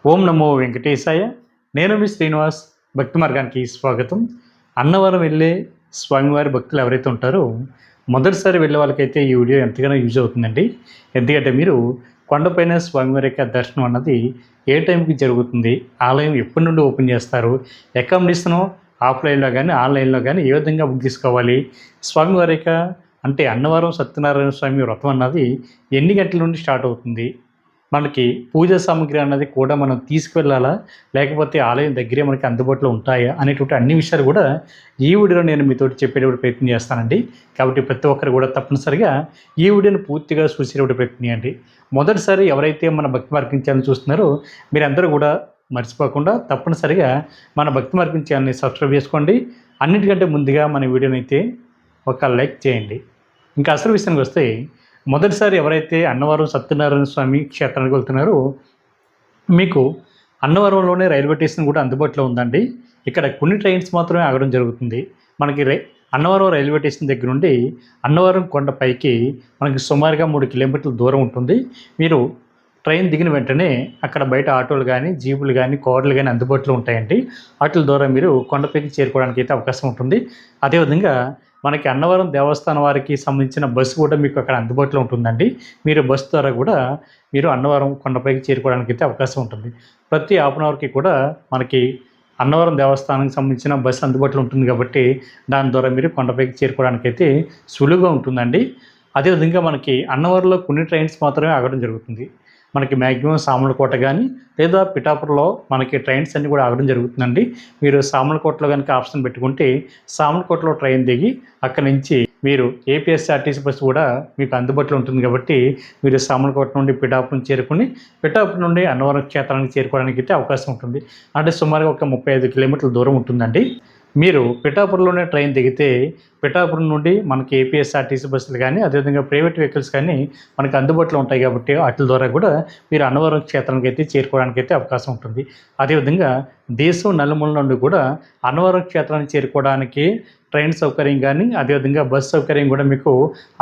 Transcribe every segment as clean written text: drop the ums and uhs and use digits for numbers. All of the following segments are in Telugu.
ఓం నమో వెంకటేశాయ. నేను మీ శ్రీనివాస్. భక్తి మార్గానికి స్వాగతం. అన్నవరం వెళ్ళే స్వామివారి భక్తులు ఎవరైతే ఉంటారో మొదటిసారి వెళ్ళే వాళ్ళకైతే ఈ వీడియో ఎంతగానో యూజ్ అవుతుందండి. ఎందుకంటే మీరు కొండపైన స్వామివారి యొక్క దర్శనం అన్నది ఏ టైంకి జరుగుతుంది, ఆలయం ఎప్పటి నుండి ఓపెన్ చేస్తారు, అకామిడేషన్ ఆఫ్లైన్లో కానీ ఆన్లైన్లో కానీ ఏ విధంగా బుక్ చేసుకోవాలి, స్వామివారి యొక్క అంటే అన్నవరం సత్యనారాయణ స్వామి వ్రతం అన్నది ఎన్ని గంటల నుండి స్టార్ట్ అవుతుంది, మనకి పూజా సామాగ్రి అన్నది కూడా మనం తీసుకువెళ్ళాలా లేకపోతే ఆలయం దగ్గరే మనకి అందుబాటులో ఉంటాయా అనేటువంటి అన్ని విషయాలు కూడా ఈ వీడియోలో నేను మీతోటి చెప్పేటువంటి ప్రయత్నం చేస్తానండి. కాబట్టి ప్రతి ఒక్కరు కూడా తప్పనిసరిగా ఈ వీడియోని పూర్తిగా చూసేటువంటి ప్రయత్నం చేయండి. మొదటిసారి ఎవరైతే మన భక్తి మార్గం ఛానల్ చూస్తున్నారో మీరందరూ కూడా మర్చిపోకుండా తప్పనిసరిగా మన భక్తి మార్గం ఛానల్ని సబ్స్క్రైబ్ చేసుకోండి. అన్నిటికంటే ముందుగా మన వీడియోని అయితే ఒక లైక్ చేయండి. ఇంకా అసలు విషయానికి వస్తే మొదటిసారి ఎవరైతే అన్నవరం సత్యనారాయణ స్వామి క్షేత్రానికి వెళ్తున్నారో మీకు అన్నవరంలోనే రైల్వే స్టేషన్ కూడా అందుబాటులో ఉందండి. ఇక్కడ కొన్ని ట్రైన్స్ మాత్రమే ఆగడం జరుగుతుంది. మనకి అన్నవరం రైల్వే స్టేషన్ దగ్గర నుండి అన్నవరం కొండపైకి మనకి సుమారుగా 3 కిలోమీటర్ల దూరం ఉంటుంది. మీరు ట్రైన్ దిగిన వెంటనే అక్కడ బయట ఆటోలు కానీ జీపులు కానీ కార్లు కానీ అందుబాటులో ఉంటాయండి. వాటి ద్వారా మీరు కొండపైకి చేరుకోవడానికి అయితే అవకాశం ఉంటుంది. అదేవిధంగా మనకి అన్నవరం దేవస్థానం వారికి సంబంధించిన బస్సు కూడా మీకు అక్కడ అందుబాటులో ఉంటుందండి. మీరు బస్సు ద్వారా కూడా మీరు అన్నవరం కొండపైకి చేరుకోవడానికి అయితే అవకాశం ఉంటుంది. ప్రతి హాఫ్ అన్ అవర్కి కూడా మనకి అన్నవరం దేవస్థానానికి సంబంధించిన బస్సు అందుబాటులో ఉంటుంది కాబట్టి దాని ద్వారా మీరు కొండపైకి చేరుకోవడానికి అయితే సులువుగా ఉంటుందండి. అదేవిధంగా మనకి అన్నవరంలో కొన్ని ట్రైన్స్ మాత్రమే ఆగడం జరుగుతుంది. మనకి మ్యాక్సిమం సామర్లకోట కానీ లేదా పిఠాపురంలో మనకి ట్రైన్స్ అన్నీ కూడా ఆగడం జరుగుతుందండి. మీరు సామర్లకోటలో కనుక ఆప్షన్ పెట్టుకుంటే సామర్లకోటలో ట్రైన్ దిగి అక్కడి నుంచి మీరు ఏపీఎస్ఆర్టీసీ బస్సు కూడా మీకు అందుబాటులో ఉంటుంది కాబట్టి మీరు సామర్లకోట నుండి పిఠాపురం చేరుకుని పిఠాపురం నుండి అన్నవరం క్షేత్రానికి చేరుకోవడానికి అయితే అవకాశం ఉంటుంది. అంటే సుమారుగా ఒక 35 కిలోమీటర్ల దూరం ఉంటుందండి. మీరు పిఠాపురంలోనే ట్రైన్ దిగితే పిఠాపురం నుండి మనకి ఏపీఎస్ఆర్టీసీ బస్సులు కానీ అదేవిధంగా ప్రైవేట్ వెహికల్స్ కానీ మనకు అందుబాటులో ఉంటాయి కాబట్టి వాటి ద్వారా కూడా మీరు అన్నవరం క్షేత్రానికి అయితే చేరుకోవడానికి అయితే అవకాశం ఉంటుంది. అదేవిధంగా దేశం నలుమూల నుండి కూడా అన్నవరం క్షేత్రానికి చేరుకోవడానికి ట్రైన్ సౌకర్యం కానీ అదేవిధంగా బస్ సౌకర్యం కూడా మీకు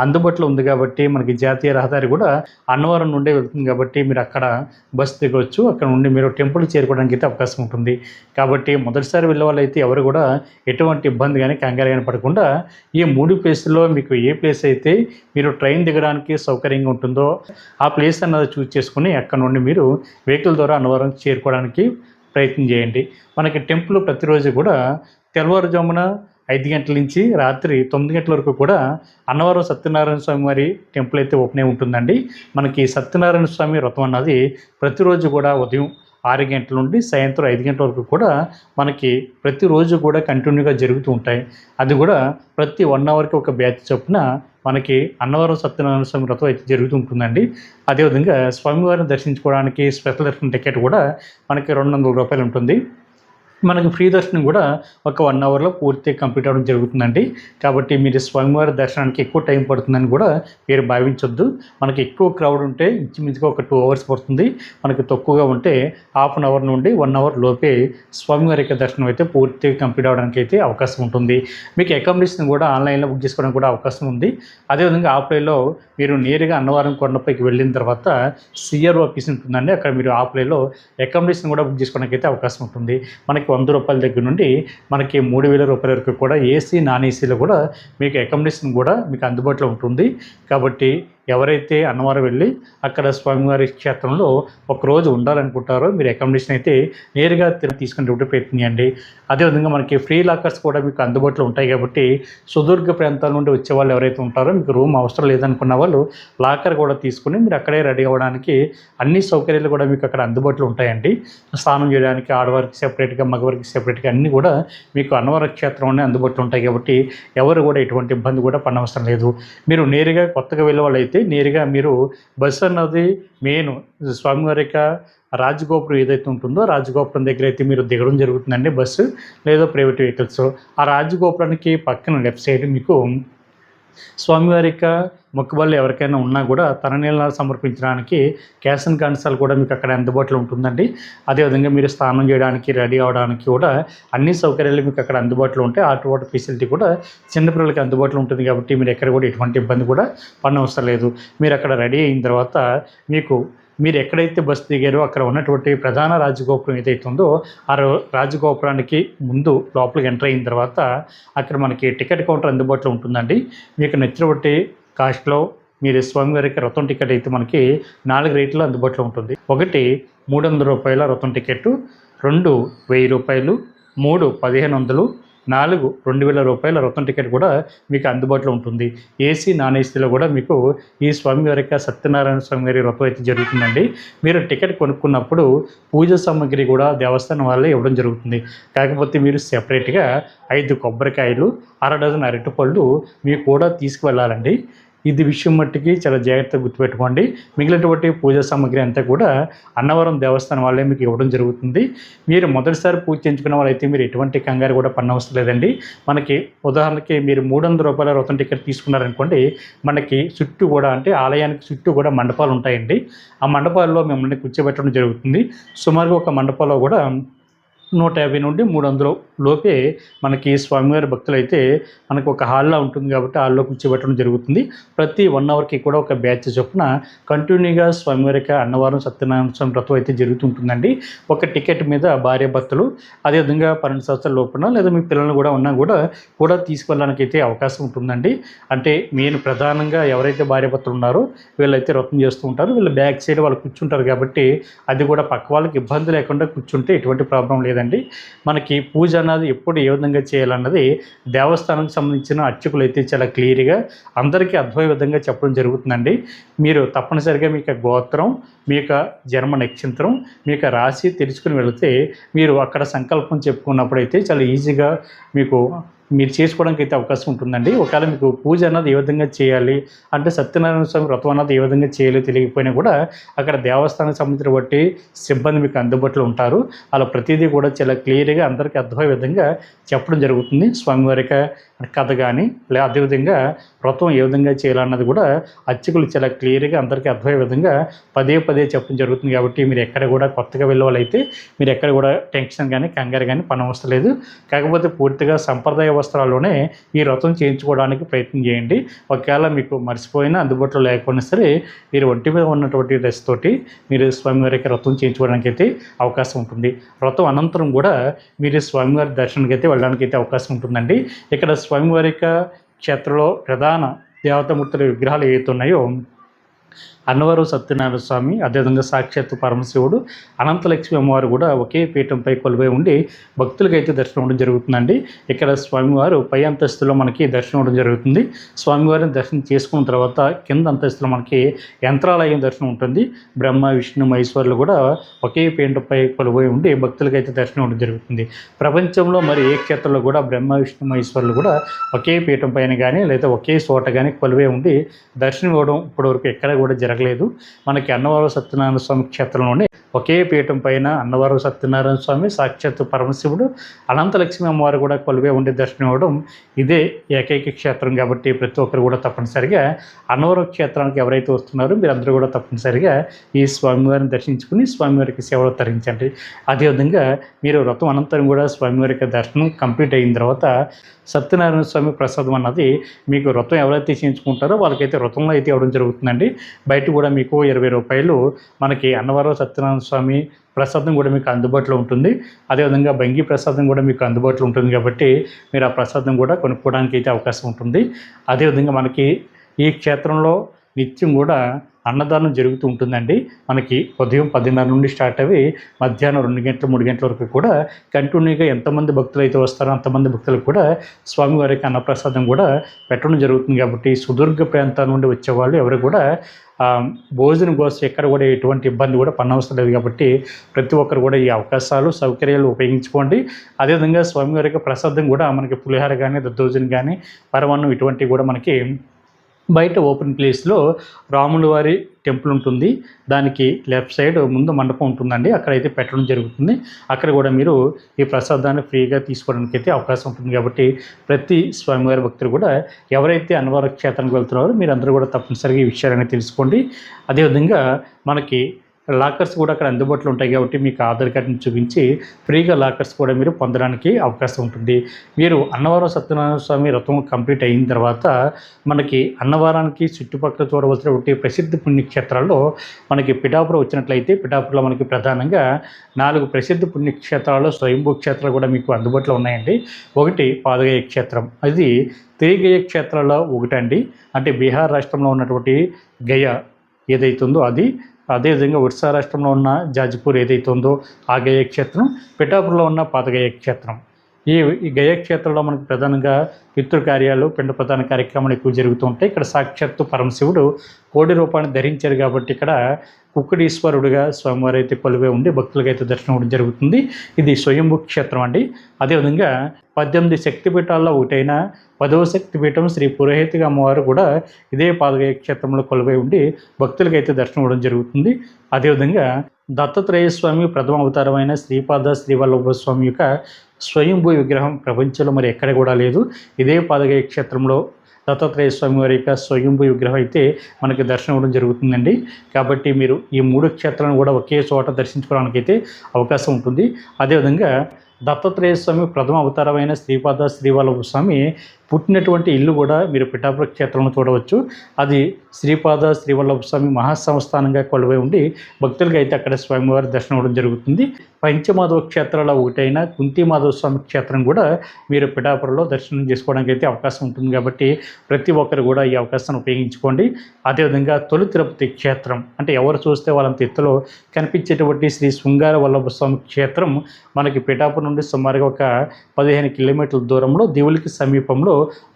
అందుబాటులో ఉంది కాబట్టి మనకి జాతీయ రహదారి కూడా అన్నవరం నుండే వెళ్తుంది కాబట్టి మీరు అక్కడ బస్ దిగవచ్చు. అక్కడ నుండి మీరు టెంపుల్ చేరుకోవడానికి అయితే అవకాశం ఉంటుంది. కాబట్టి మొదటిసారి వెళ్ళే వాళ్ళైతే ఎవరు కూడా ఎటువంటి ఇబ్బంది కానీ కంగారు కానీ పడకుండా ఈ 3 ప్లేసుల్లో మీకు ఏ ప్లేస్ అయితే మీరు ట్రైన్ దిగడానికి సౌకర్యంగా ఉంటుందో ఆ ప్లేస్ అన్నది చూస్ చేసుకుని అక్కడ నుండి మీరు వెహికల్ ద్వారా అన్నవరం చేరుకోవడానికి ప్రయత్నం చేయండి. మనకి టెంపుల్ ప్రతిరోజు కూడా తెల్లవారుజామున 5 గంటల నుంచి రాత్రి 9 గంటల వరకు కూడా అన్నవరం సత్యనారాయణ స్వామి వారి టెంపుల్ అయితే ఓపెన్ అయి ఉంటుందండి. మనకి సత్యనారాయణ స్వామి వ్రతం అన్నది ప్రతిరోజు కూడా ఉదయం 6 గంటల నుండి సాయంత్రం 5 గంటల వరకు కూడా మనకి ప్రతిరోజు కూడా కంటిన్యూగా జరుగుతూ ఉంటాయి. అది కూడా ప్రతి 1 అవర్కి ఒక బ్యాచ్ చొప్పున మనకి అన్నవరం సత్యనారాయణ స్వామి వ్రతం అయితే జరుగుతూ ఉంటుందండి. అదేవిధంగా స్వామివారిని దర్శించుకోవడానికి స్పెషల్ దర్శనం టికెట్ కూడా మనకి 200 రూపాయలు ఉంటుంది. మనకి ఫ్రీ దర్శనం కూడా ఒక 1 అవర్లో పూర్తిగా కంప్లీట్ అవ్వడం జరుగుతుందండి. కాబట్టి మీరు స్వామివారి దర్శనానికి ఎక్కువ టైం పడుతుందని కూడా మీరు భావించొద్దు. మనకి ఎక్కువ క్రౌడ్ ఉంటే ఇంచుమించుగా ఒక 2 అవర్స్ పడుతుంది. మనకి తక్కువగా ఉంటే హాఫ్ అన్ అవర్ నుండి 1 అవర్ లోపే స్వామివారి యొక్క దర్శనం అయితే పూర్తిగా కంప్లీట్ అవ్వడానికి అయితే అవకాశం ఉంటుంది. మీకు అకామిడేషన్ కూడా ఆన్లైన్లో బుక్ చేసుకోవడానికి కూడా అవకాశం ఉంది. అదేవిధంగా ఆఫ్లైన్లో మీరు నేరుగా అన్నవరం కొండపైకి వెళ్ళిన తర్వాత సిఆర్ఓ ఆఫీస్ ఉంటుందండి. అక్కడ మీరు ఆఫ్లైన్లో అకామిడేషన్ కూడా బుక్ చేసుకోవడానికి అయితే అవకాశం ఉంటుంది. మనకి 100 రూపాయల దగ్గర నుండి మనకి 3000 రూపాయల వరకు కూడా ఏసీ నాన్ ఏసీలో కూడా మీకు అకామిడేషన్ కూడా మీకు అందుబాటులో ఉంటుంది. కాబట్టి ఎవరైతే అన్నవరం వెళ్ళి అక్కడ స్వామివారి క్షేత్రంలో ఒకరోజు ఉండాలనుకుంటారో మీరు అకామిడేషన్ అయితే నేరుగా తీసుకునేటువంటి ప్రయత్నం చేయండి. అదేవిధంగా మనకి ఫ్రీ లాకర్స్ కూడా మీకు అందుబాటులో ఉంటాయి కాబట్టి సుదూర్ఘ ప్రాంతాల నుండి వచ్చే వాళ్ళు ఎవరైతే ఉంటారో మీకు రూమ్ అవసరం లేదనుకున్న వాళ్ళు లాకర్ కూడా తీసుకుని మీరు అక్కడే రెడీ అవ్వడానికి అన్ని సౌకర్యాలు కూడా మీకు అక్కడ అందుబాటులో ఉంటాయండి. స్నానం చేయడానికి ఆడవారికి సెపరేట్గా మగవారికి సెపరేట్గా అన్నీ కూడా మీకు అన్నవరం క్షేత్రంలోనే అందుబాటులో ఉంటాయి కాబట్టి ఎవరు కూడా ఎటువంటి ఇబ్బంది కూడా పడనవసరం లేదు. మీరు నేరుగా కొత్తగా వెళ్ళే వాళ్ళు నేరుగా మీరు బస్సు అన్నది మెయిన్ స్వామివారి యొక్క రాజగోపురం ఏదైతే ఉంటుందో రాజగోపురం దగ్గర అయితే మీరు దిగడం జరుగుతుందండి బస్సు లేదా ప్రైవేట్ వెహికల్స్. ఆ రాజగోపురానికి పక్కన లెఫ్ట్ సైడ్ మీకు స్వామివారి యొక్క మొక్కుబళ్ళు ఎవరికైనా ఉన్నా కూడా తలనీలాలు సమర్పించడానికి క్యాష్ అండ్ కాన్సాల్ కూడా మీకు అక్కడ అందుబాటులో ఉంటుందండి. అదేవిధంగా మీరు స్నానం చేయడానికి రెడీ అవ్వడానికి కూడా అన్ని సౌకర్యాలు మీకు అక్కడ అందుబాటులో ఉంటాయి. హాట్ వాటర్ ఫెసిలిటీ కూడా చిన్నపిల్లలకి అందుబాటులో ఉంటుంది కాబట్టి మీరు ఎక్కడ కూడా ఎటువంటి ఇబ్బంది కూడా పడనవసరం లేదు. మీరు అక్కడ రెడీ అయిన తర్వాత మీకు మీరు ఎక్కడైతే బస్సు దిగారో అక్కడ ఉన్నటువంటి ప్రధాన రాజగోపురం ఏదైతే ఉందో ఆ రాజగోపురానికి ముందు లోపలికి ఎంటర్ అయిన తర్వాత అక్కడ మనకి టికెట్ కౌంటర్ అందుబాటులో ఉంటుందండి. మీకు నచ్చినటువంటి కాస్ట్లో మీరు స్వామివారికి రథం టికెట్ అయితే మనకి 4 రేట్లో అందుబాటులో ఉంటుంది. ఒకటి 300 రూపాయల రథం టికెట్, 2 1000 రూపాయలు, 3 1500, 4 2000 రూపాయల రథం టికెట్ కూడా మీకు అందుబాటులో ఉంటుంది. ఏసీ నాన్ ఏసీలో కూడా మీకు ఈ స్వామివారి యొక్క సత్యనారాయణ స్వామివారి రథం అయితే జరుగుతుందండి. మీరు టికెట్ కొనుక్కున్నప్పుడు పూజ సామాగ్రి కూడా దేవస్థానం వాళ్ళే ఇవ్వడం జరుగుతుంది. కాకపోతే మీరు సెపరేట్గా 5 కొబ్బరికాయలు, అర డజన్ అరటిపళ్ళు మీకు కూడా తీసుకువెళ్ళాలండి. ఇది విషయం మట్టికి చాలా జాగ్రత్తగా గుర్తుపెట్టుకోండి. మిగిలినటువంటి పూజా సామాగ్రి అంతా కూడా అన్నవరం దేవస్థానం వాళ్ళే మీకు ఇవ్వడం జరుగుతుంది. మీరు మొదటిసారి పూజ చేయించుకున్న వాళ్ళైతే మీరు ఎటువంటి కంగారు కూడా పడనవసరం లేదండి. మనకి ఉదాహరణకి మీరు 300 రూపాయల రథం టికెట్ తీసుకున్నారనుకోండి, మనకి చుట్టూ కూడా అంటే ఆలయానికి చుట్టూ కూడా మండపాలు ఉంటాయండి. ఆ మండపాల్లో మిమ్మల్ని కూర్చోబెట్టడం జరుగుతుంది. సుమారుగా ఒక మండపంలో కూడా 150 నుండి 300 లోపే మనకి స్వామివారి భక్తులు అయితే మనకు ఒక హాల్లో ఉంటుంది కాబట్టి హాల్లో కూర్చోబెట్టడం జరుగుతుంది. ప్రతి 1 అవర్కి కూడా ఒక బ్యాచ్ చొప్పున కంటిన్యూగా స్వామివారికి అన్నవరం సత్యనారాయణ స్వామి వ్రతం అయితే జరుగుతుంటుందండి. ఒక టికెట్ మీద భార్య భర్తలు అదేవిధంగా 12 సంవత్సరాల లోపున లేదా మీ పిల్లలు కూడా ఉన్నా కూడా తీసుకెళ్ళడానికి అయితే అవకాశం ఉంటుందండి. అంటే మెయిన్ ప్రధానంగా ఎవరైతే భార్య భర్తలు ఉన్నారో వీళ్ళైతే వ్రతం చేస్తూ ఉంటారు. వీళ్ళు బ్యాక్ సైడ్ వాళ్ళు కూర్చుంటారు కాబట్టి అది కూడా పక్క వాళ్ళకి ఇబ్బంది లేకుండా కూర్చుంటే ఎటువంటి ప్రాబ్లం లేదండి. మనకి పూజ అన్నది ఎప్పుడు ఏ విధంగా చేయాలన్నది దేవస్థానానికి సంబంధించిన అర్చకులు అయితే చాలా క్లియర్గా అందరికీ అర్థమయ్యే విధంగా చెప్పడం జరుగుతుందండి. మీరు తప్పనిసరిగా మీ యొక్క గోత్రం, మీ యొక్క జన్మ నక్షత్రం, మీ యొక్క రాశి తెలుసుకుని వెళితే మీరు అక్కడ సంకల్పం చెప్పుకున్నప్పుడైతే చాలా ఈజీగా మీరు చేసుకోవడానికి అయితే అవకాశం ఉంటుందండి. ఒకవేళ మీకు పూజ అన్నది ఏ విధంగా చేయాలి అంటే సత్యనారాయణ స్వామి వ్రతం అన్నది ఏ విధంగా చేయాలో తెలియకపోయినా కూడా అక్కడ దేవస్థానానికి సంబంధించిన బట్టి సిబ్బంది మీకు అందుబాటులో ఉంటారు. అలా ప్రతిదీ కూడా చాలా క్లియర్గా అందరికీ అర్థమయ్యే విధంగా చెప్పడం జరుగుతుంది. స్వామివారి కథ కానీ అదేవిధంగా వ్రతం ఏ విధంగా చేయాలన్నది కూడా అర్చకులు చాలా క్లియర్గా అందరికీ అర్థమయ్యే విధంగా పదే చెప్పడం జరుగుతుంది. కాబట్టి మీరు ఎక్కడ కూడా కొత్తగా వెళ్ళే వాళ్ళైతే మీరు ఎక్కడ కూడా టెన్షన్ కానీ కంగారు కానీ పనవసరం లేదు. కాకపోతే పూర్తిగా సంప్రదాయ వస్త్రాల్లోనే ఈ వ్రతం చేయించుకోవడానికి ప్రయత్నం చేయండి. ఒకవేళ మీకు మర్చిపోయినా అందుబాటులో లేకపోయినా సరే మీరు ఒంటి మీద ఉన్నటువంటి డ్రెస్ తోటి మీరు స్వామివారికి వ్రతం చేయించుకోవడానికి అయితే అవకాశం ఉంటుంది. వ్రతం అనంతరం కూడా మీరు స్వామివారి దర్శనానికి అయితే వెళ్ళడానికి అయితే అవకాశం ఉంటుందండి. ఇక్కడ స్వామివారి క్షేత్రంలో ప్రధాన దేవతామూర్తుల విగ్రహాలు ఏవైతే ఉన్నాయో అన్నవరం సత్యనారాయణ స్వామి, అదేవిధంగా సాక్షాత్తు పరమశివుడు, అనంతలక్ష్మి అమ్మవారు కూడా ఒకే పీఠంపై కొలువై ఉండి భక్తులకైతే దర్శనం ఇవ్వడం జరుగుతుందండి. ఇక్కడ స్వామివారు పై అంతస్తులో మనకి దర్శనం ఇవ్వడం జరుగుతుంది. స్వామివారిని దర్శనం చేసుకున్న తర్వాత కింద అంతస్తులో మనకి యంత్రాలయం దర్శనం ఉంటుంది. బ్రహ్మ విష్ణు మహేశ్వరులు కూడా ఒకే పీఠంపై కొలువై ఉండి భక్తులకైతే దర్శనం ఇవ్వడం జరుగుతుంది. ప్రపంచంలో మరి ఏ క్షేత్రంలో కూడా బ్రహ్మ విష్ణు మహేశ్వరులు కూడా ఒకే పీఠం పైన కానీ లేదా ఒకే చోట కానీ కొలువై ఉండి దర్శనం ఇవ్వడం ఇప్పటివరకు ఎక్కడ కూడా జరగలేదు. మనకి అన్నవరం సత్యనారాయణ స్వామి క్షేత్రంలోనే ఒకే పీఠం పైన అన్నవరం సత్యనారాయణ స్వామి, సాక్షాత్తు పరమశివుడు, అనంతలక్ష్మి అమ్మవారు కూడా కొలువే ఉండి దర్శనం ఇవ్వడం ఇదే ఏకైక క్షేత్రం. కాబట్టి ప్రతి ఒక్కరు కూడా తప్పనిసరిగా అన్నవరం క్షేత్రానికి ఎవరైతే వస్తున్నారో మీరందరూ కూడా తప్పనిసరిగా ఈ స్వామివారిని దర్శించుకుని స్వామివారికి సేవలు తరించండి. అదేవిధంగా మీరు వ్రతం అనంతరం కూడా స్వామివారికి దర్శనం కంప్లీట్ అయిన తర్వాత సత్యనారాయణ స్వామి ప్రసాదం అన్నది మీకు వ్రతం ఎవరైతే చేయించుకుంటారో వాళ్ళకైతే వ్రతంలో అయితే ఇవ్వడం జరుగుతుందండి. బయట కూడా మీకు 20 రూపాయలు మనకి అన్నవరం సత్యనారాయణ స్వామి ప్రసాదం కూడా మీకు అందుబాటులో ఉంటుంది. అదేవిధంగా బంగి ప్రసాదం కూడా మీకు అందుబాటులో ఉంటుంది. కాబట్టి మీరు ఆ ప్రసాదం కూడా కొనుక్కోవడానికి అయితే అవకాశం ఉంటుంది. అదేవిధంగా మనకి ఈ క్షేత్రంలో నిత్యం కూడా అన్నదానం జరుగుతూ ఉంటుందండి. మనకి ఉదయం 10:30 నుండి స్టార్ట్ అవి మధ్యాహ్నం 2 గంటలు 3 గంటల వరకు కూడా కంటిన్యూగా ఎంతమంది భక్తులు అయితే వస్తారో అంతమంది భక్తులకు కూడా స్వామివారికి అన్నప్రసాదం కూడా పెట్టడం జరుగుతుంది. కాబట్టి సుదీర్ఘ ప్రాంతాల నుండి వచ్చేవాళ్ళు ఎవరు కూడా భోజనం కోసం ఎక్కడ కూడా ఎటువంటి ఇబ్బంది కూడా పడనవసరం లేదు. కాబట్టి ప్రతి ఒక్కరు కూడా ఈ అవకాశాలు సౌకర్యాలు ఉపయోగించుకోండి. అదేవిధంగా స్వామివారికి ప్రసాదం కూడా మనకి పులిహార కానీ దద్దోజనం కానీ పరమాన్నం ఇటువంటివి కూడా మనకి బయట ఓపెన్ ప్లేస్లో రాముల వారి టెంపుల్ ఉంటుంది. దానికి లెఫ్ట్ సైడ్ ముందు మండపం ఉంటుందండి. అక్కడైతే పెట్టడం జరుగుతుంది. అక్కడ కూడా మీరు ఈ ప్రసాదాన్ని ఫ్రీగా తీసుకోవడానికి అయితే అవకాశం ఉంటుంది. కాబట్టి ప్రతి స్వామివారి భక్తులు కూడా ఎవరైతే అన్నవరం క్షేత్రానికి వెళ్తున్నారో మీరందరూ కూడా తప్పనిసరిగా ఈ విషయాలని తెలుసుకోండి. అదేవిధంగా మనకి లాకర్స్ కూడా అక్కడ అందుబాటులో ఉంటాయి కాబట్టి మీకు ఆధార్ కార్డుని చూపించి ఫ్రీగా లాకర్స్ కూడా మీరు పొందడానికి అవకాశం ఉంటుంది. మీరు అన్నవరం సత్యనారాయణ స్వామి వ్రతం కంప్లీట్ అయిన తర్వాత మనకి అన్నవరానికి చుట్టుపక్కల చూడవలసినటువంటి ప్రసిద్ధ పుణ్యక్షేత్రాల్లో మనకి పిఠాపురం వచ్చినట్లయితే పిఠాపురంలో మనకి ప్రధానంగా 4 ప్రసిద్ధ పుణ్యక్షేత్రాల్లో స్వయంభూ క్షేత్రాలు కూడా మీకు అందుబాటులో ఉన్నాయండి. ఒకటి పాదగయ క్షేత్రం, అది తిరిగయ క్షేత్రాల్లో ఒకటండి. అంటే బీహార్ రాష్ట్రంలో ఉన్నటువంటి గయ ఏదైతుందో అది, అదేవిధంగా ఒడిశా రాష్ట్రంలో ఉన్న జాజ్పూర్ ఏదైతే ఉందో ఆ గయ క్షేత్రం, పిఠాపురంలో ఉన్న పాతగయ క్షేత్రం. ఈ గయ క్షేత్రంలో మనకు ప్రధానంగా పితృకార్యాలు, పిండ ప్రధాన కార్యక్రమాలు ఎక్కువ జరుగుతూ ఉంటాయి. ఇక్కడ సాక్షాత్తు పరమశివుడు కోడి రూపాన్ని ధరించారు కాబట్టి ఇక్కడ కుక్కడీశ్వరుడుగా స్వామివారు అయితే కొలువై ఉండి భక్తులకైతే దర్శనం ఇవ్వడం జరుగుతుంది. ఇది స్వయంభూ క్షేత్రం అండి. అదేవిధంగా 18 శక్తిపీఠాల్లో ఒకటైన 10వ శక్తిపీఠం శ్రీ పురోహితిగా అమ్మవారు కూడా ఇదే పాదగయ క్షేత్రంలో కొలువై ఉండి భక్తులకైతే దర్శనం ఇవ్వడం జరుగుతుంది. అదేవిధంగా దత్తాత్రేయ స్వామి ప్రథమ అవతారమైన శ్రీపాద శ్రీవల్లభ స్వామి యొక్క స్వయంభూ విగ్రహం ప్రపంచంలో మరి ఎక్కడ కూడా లేదు. ఇదే పాదగయ క్షేత్రంలో దత్తాత్రేయ స్వామి వారి యొక్క స్వయంభూ విగ్రహం అయితే మనకి దర్శనం ఇవ్వడం జరుగుతుందండి. కాబట్టి మీరు ఈ 3 క్షేత్రాలను కూడా ఒకే చోట దర్శించుకోవడానికి అయితే అవకాశం ఉంటుంది. అదేవిధంగా దత్తాత్రేయ స్వామి ప్రథమ అవతారమైన శ్రీపాద శ్రీవల్లభ స్వామి పుట్టినటువంటి ఇల్లు కూడా మీరు పిఠాపురం క్షేత్రంలో చూడవచ్చు. అది శ్రీపాద శ్రీవల్లభ స్వామి మహాసంస్థానంగా కొలువై ఉండి భక్తులకి అయితే అక్కడ స్వామివారి దర్శనం ఇవ్వడం జరుగుతుంది. పంచమాధవ క్షేత్రాల ఒకటైన కుంతిమాధవ స్వామి క్షేత్రం కూడా మీరు పిఠాపురంలో దర్శనం చేసుకోవడానికి అయితే అవకాశం ఉంటుంది. కాబట్టి ప్రతి ఒక్కరు కూడా ఈ అవకాశాన్ని ఉపయోగించుకోండి. అదేవిధంగా తొలి తిరుపతి క్షేత్రం, అంటే ఎవరు చూస్తే వాళ్ళంత ఎత్తులో కనిపించేటువంటి శ్రీ శృంగార వల్లభ స్వామి క్షేత్రం మనకి పిఠాపురం నుండి సుమారుగా ఒక 15 కిలోమీటర్ల దూరంలో దేవులకి సమీపంలో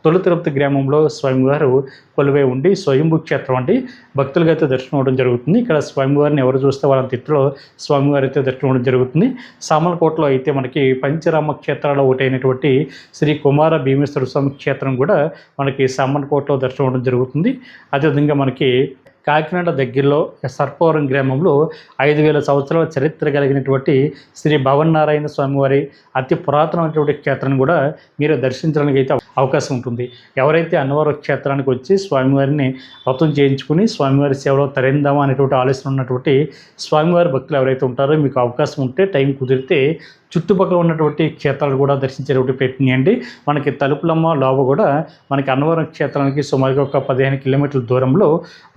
తొలి తిరుపతి గ్రామంలో స్వామివారు కొలువై ఉండి స్వయంభూ క్షేత్రం అండి. భక్తులకి అయితే దర్శనం అవ్వడం జరుగుతుంది. ఇక్కడ స్వామివారిని ఎవరు చూస్తే వాళ్ళ తిత్తులో స్వామివారి అయితే దర్శనం అవ్వడం జరుగుతుంది. సామలకోటలో అయితే మనకి పంచరామ క్షేత్రాల్లో ఒకటైనటువంటి శ్రీ కుమార భీమేశ్వర స్వామి క్షేత్రం కూడా మనకి సామలకోటలో దర్శనం అవ్వడం జరుగుతుంది. అదేవిధంగా మనకి కాకినాడ దగ్గరలో సర్పవరం గ్రామంలో 5000 సంవత్సరాల చరిత్ర కలిగినటువంటి శ్రీ భవన్నారాయణ స్వామివారి అతి పురాతనమైనటువంటి క్షేత్రాన్ని కూడా మీరు దర్శించడానికి అయితే అవకాశం ఉంటుంది. ఎవరైతే అన్నవరం క్షేత్రానికి వచ్చి స్వామివారిని వ్రతం చేయించుకుని స్వామివారి సేవలో తరిందామా అనేటువంటి ఆలోచన ఉన్నటువంటి స్వామివారి భక్తులు ఎవరైతే ఉంటారో మీకు అవకాశం ఉంటే టైం కుదిరితే చుట్టుపక్కల ఉన్నటువంటి క్షేత్రాలు కూడా దర్శించేటువంటి ప్రయత్నం చేయండి. మనకి తలుపులమ్మ లోవ కూడా మనకి అన్నవరం క్షేత్రానికి సుమారుగా ఒక 15 కిలోమీటర్ల దూరంలో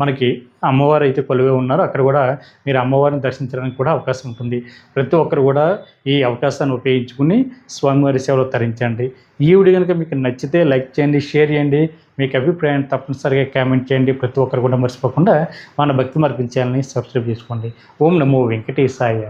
మనకి అమ్మవారు అయితే కొలువై ఉన్నారు. అక్కడ కూడా మీరు అమ్మవారిని దర్శించడానికి కూడా అవకాశం ఉంటుంది. ప్రతి ఒక్కరు కూడా ఈ అవకాశాన్ని ఉపయోగించుకుని స్వామివారి సేవలో తరించండి. ఈ వీడియో కనుక మీకు నచ్చితే లైక్ చేయండి, షేర్ చేయండి. మీకు అభిప్రాయాన్ని తప్పనిసరిగా కామెంట్ చేయండి. ప్రతి ఒక్కరు కూడా మర్చిపోకుండా మన భక్తి మార్గం ఛానల్ని సబ్స్క్రైబ్ చేసుకోండి. ఓం నమో వెంకటేశాయ.